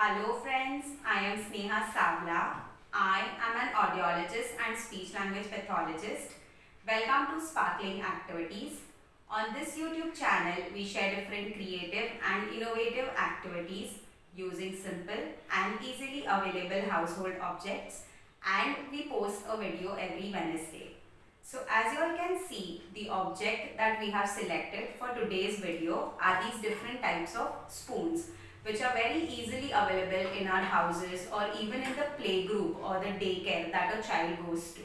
Hello friends, I am Sneha Savla. I am an audiologist and speech language pathologist. Welcome to Sparkling Activities. On this YouTube channel, we share different creative and innovative activities using simple and easily available household objects, and we post a video every Wednesday. So as you all can see, the object that we have selected for today's video are these different types of spoons, which are very easily available in our houses or even in the playgroup or the daycare that a child goes to.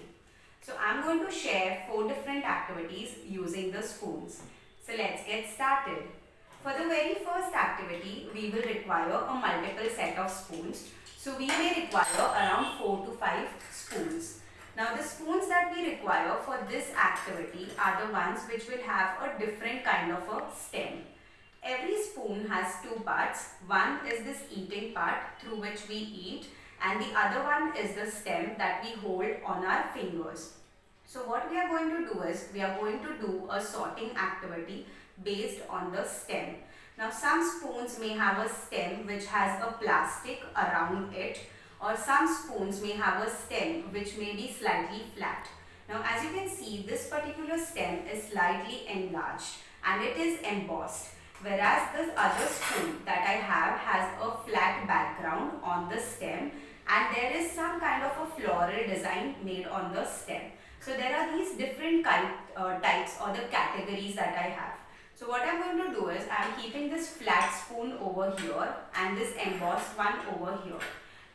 So I'm going to share 4 different activities using the spoons. So let's get started. For the very first activity, we will require a multiple set of spoons. So we may require around 4 to 5 spoons. Now the spoons that we require for this activity are the ones which will have a different kind of a stem. Every spoon has 2 parts. One is this eating part through which we eat, and the other one is the stem that we hold on our fingers. So what we are going to do is we are going to do a sorting activity based on the stem. Now some spoons may have a stem which has a plastic around it, or some spoons may have a stem which may be slightly flat. Now as you can see, this particular stem is slightly enlarged and it is embossed, whereas this other spoon that I have has a flat background on the stem and there is some kind of a floral design made on the stem. So there are these different types or the categories that I have. So what I'm going to do is I'm keeping this flat spoon over here and this embossed one over here.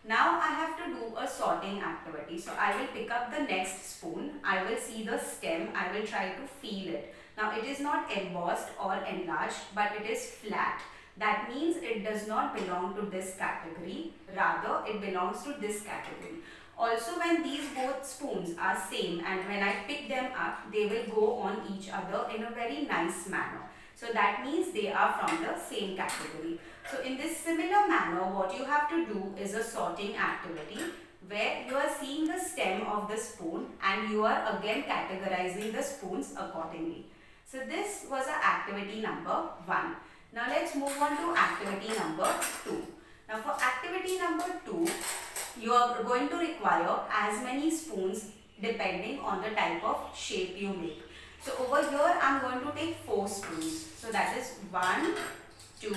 Now I have to do a sorting activity. So I will pick up the next spoon, I will see the stem, I will try to feel it. Now it is not embossed or enlarged, but it is flat. That means it does not belong to this category, rather it belongs to this category. Also, when these both spoons are same and when I pick them up, they will go on each other in a very nice manner. So that means they are from the same category. So in this similar manner, what you have to do is a sorting activity where you are seeing the stem of the spoon and you are again categorizing the spoons accordingly. So this was our activity number 1. Now let's move on to activity number 2. Now for activity number 2, you are going to require as many spoons depending on the type of shape you make. So over here I am going to take 4 spoons. So that is 1, 2,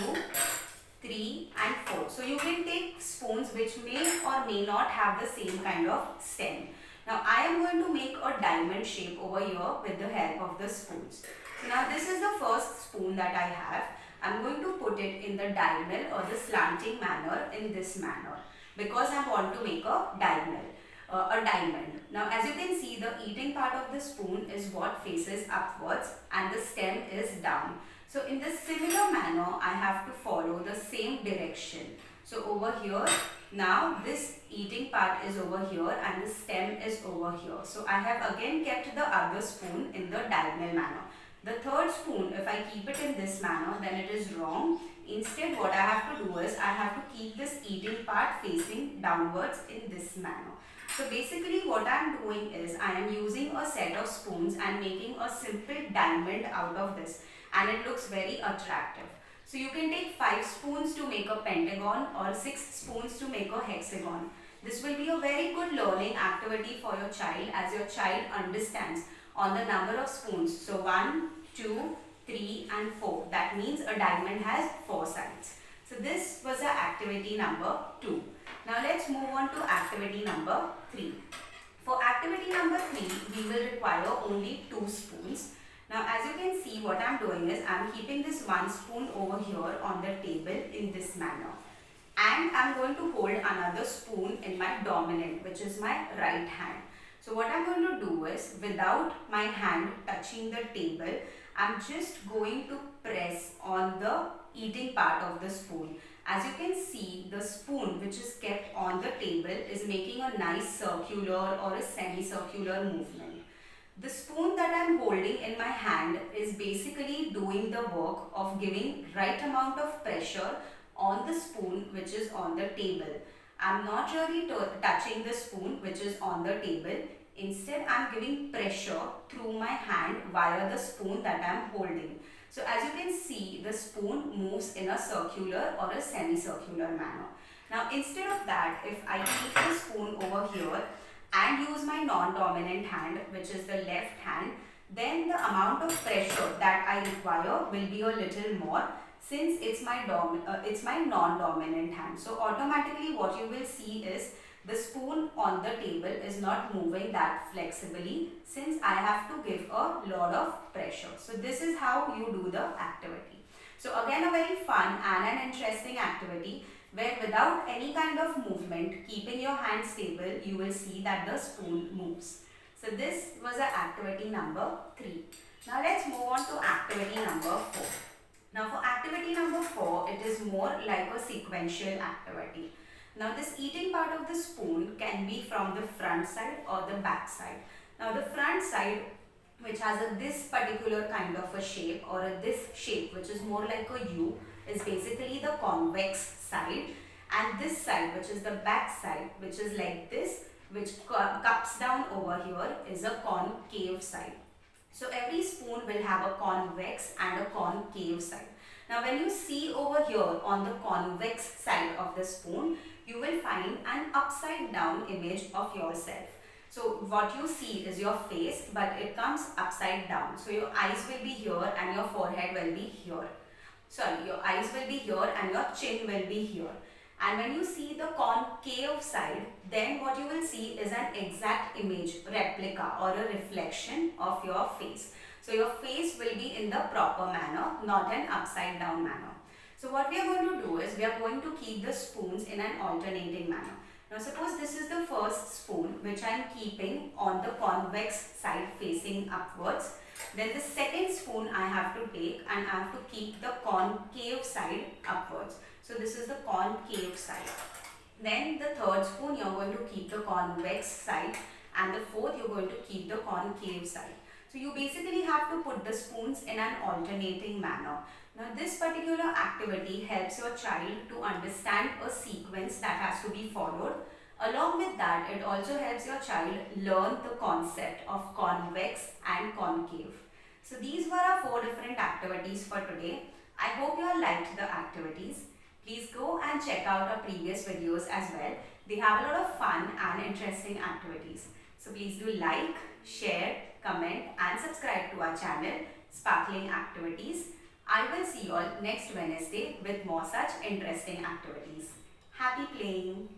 3 and 4. So you can take spoons which may or may not have the same kind of stem. Now I am going to make a diamond shape over here with the help of the spoons. So now this is the first spoon that I have. I am going to put it in the diagonal or the slanting manner in this manner because I want to make a diagonal. A diamond. Now as you can see, the eating part of the spoon is what faces upwards and the stem is down. So in this similar manner, I have to follow the same direction. So over here, now this eating part is over here and the stem is over here. So I have again kept the other spoon in the diagonal manner. The third spoon, if I keep it in this manner, then it is wrong. Instead, what I have to do is I have to keep this eating part facing downwards in this manner. So basically what I am doing is I am using a set of spoons and making a simple diamond out of this, and it looks very attractive. So you can take 5 spoons to make a pentagon or 6 spoons to make a hexagon. This will be a very good learning activity for your child as your child understands on the number of spoons. So 1, 2, 3 and 4. That means a diamond has 4 sides. So this was the activity number 2. Now let's move on to activity number 3. For activity number 3, we will require only 2 spoons. Now as you can see, what I am doing is I am keeping this 1 spoon over here on the table in this manner. And I am going to hold another spoon in my dominant, which is my right hand. So what I am going to do is, without my hand touching the table, I am just going to press on the eating part of the spoon. As you can see, the spoon which is kept on the table is making a nice circular or a semicircular movement. The spoon that I am holding in my hand is basically doing the work of giving right amount of pressure on the spoon which is on the table. I am not really touching the spoon which is on the table. Instead, I am giving pressure through my hand via the spoon that I am holding. So as you can see, the spoon moves in a circular or a semicircular manner. Now instead of that, if I keep the spoon over here and use my non-dominant hand, which is the left hand, then the amount of pressure that I require will be a little more, since it's my non-dominant hand. So automatically what you will see is the spoon on the table is not moving that flexibly, since I have to give a lot of pressure. So this is how you do the activity. So again, a very fun and an interesting activity where without any kind of movement, keeping your hand stable, you will see that the spoon moves. So this was a activity number 3. Now let's move on to activity number 4. Now for activity number 4, it is more like a sequential activity. Now this eating part of the spoon can be from the front side or the back side. Now the front side, which has this particular kind of a shape, or this shape which is more like a U, is basically the convex side, and this side, which is the back side, which is like this, which cups down over here, is a concave side. So every spoon will have a convex and a concave side. Now when you see over here on the convex side of the spoon, you will find an upside down image of yourself. So what you see is your face, but it comes upside down. So your eyes will be here and your forehead will be here. Sorry, your eyes will be here and your chin will be here. And when you see the concave side, then what you will see is an exact image, replica or a reflection of your face. So your face will be in the proper manner, not an upside down manner. So what we are going to do is we are going to keep the spoons in an alternating manner. Now suppose this is the first spoon which I am keeping on the convex side facing upwards. Then the second spoon I have to take and I have to keep the concave side upwards. So this is the concave side. Then the third spoon you are going to keep the convex side, and the fourth you are going to keep the concave side. So you basically have to put the spoons in an alternating manner. Now this particular activity helps your child to understand a sequence that has to be followed. Along with that, it also helps your child learn the concept of convex and concave. So these were our 4 different activities for today. I hope you all liked the activities. Please go and check out our previous videos as well. They have a lot of fun and interesting activities. So please do like, share, comment and subscribe to our channel, Sparkling Activities. I will see you all next Wednesday with more such interesting activities. Happy playing!